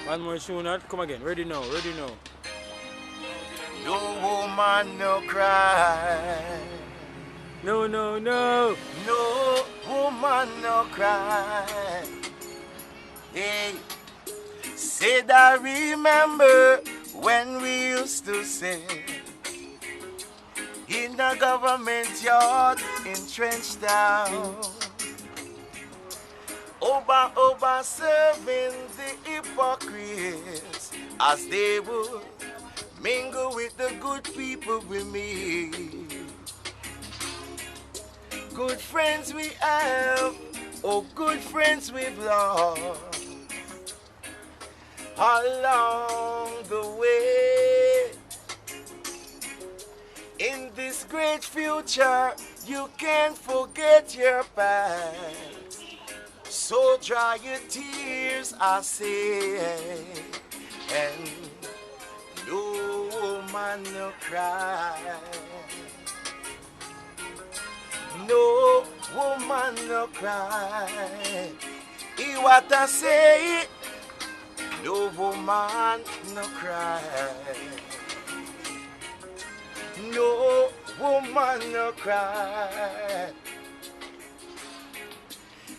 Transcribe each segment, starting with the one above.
One more tune, not come again. Ready now, ready now. No woman no cry. No, no, no. No woman no cry. Hey, said I remember when we used to sit in the government yard in Trenchtown. Over serving the hypocrites as they would mingle with the good people we meet. Good friends we have, oh good friends we've lost along the way. In this great future, you can't forget your past. So dry your tears, I say, and no man no cry. No woman no cry. He what I say, no woman no cry. No woman no cry.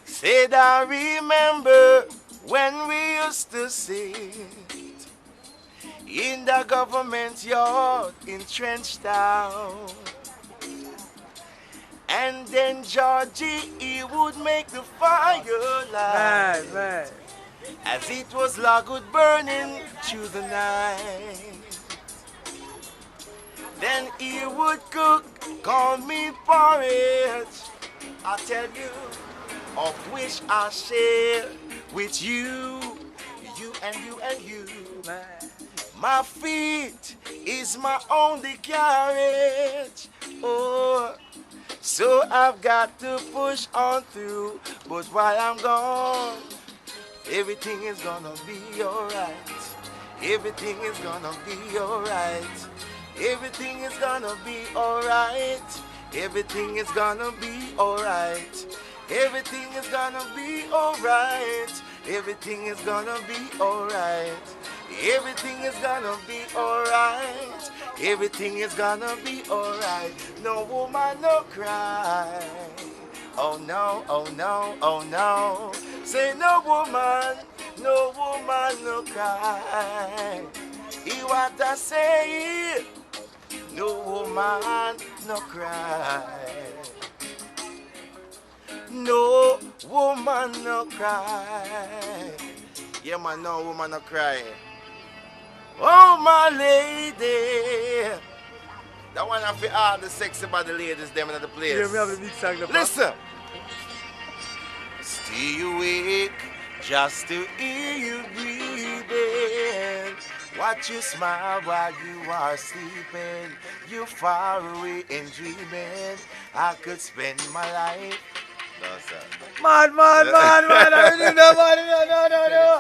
Said I remember when we used to sit in the government yard in Trenchtown. And then Georgie, he would make the fire light. Man. As it was logwood burning through the night. Then he would cook corn meat porridge. I tell you, of which I share with you, you and you and you. My feet is my only carriage. Oh, so I've got to push on through. But while I'm gone, everything is gonna be alright. Everything is gonna be alright. Everything is gonna be alright. Everything is gonna be alright. Everything is gonna be alright. Everything is gonna be alright. Everything is gonna be alright. Everything is gonna be alright. No woman no cry. Oh no, oh no, oh no. Say no woman no cry. He what I say, no woman no cry. No woman no cry. Yeah man, no woman no cry. Oh my lady. That one have to all the sexy body ladies them in the place. Yeah, we have a big song. Listen. Stay awake just to hear you breathing. Watch you smile while you are sleeping. You're far away and dreaming. I could spend my life. No, sir. Man. I really know, man. No.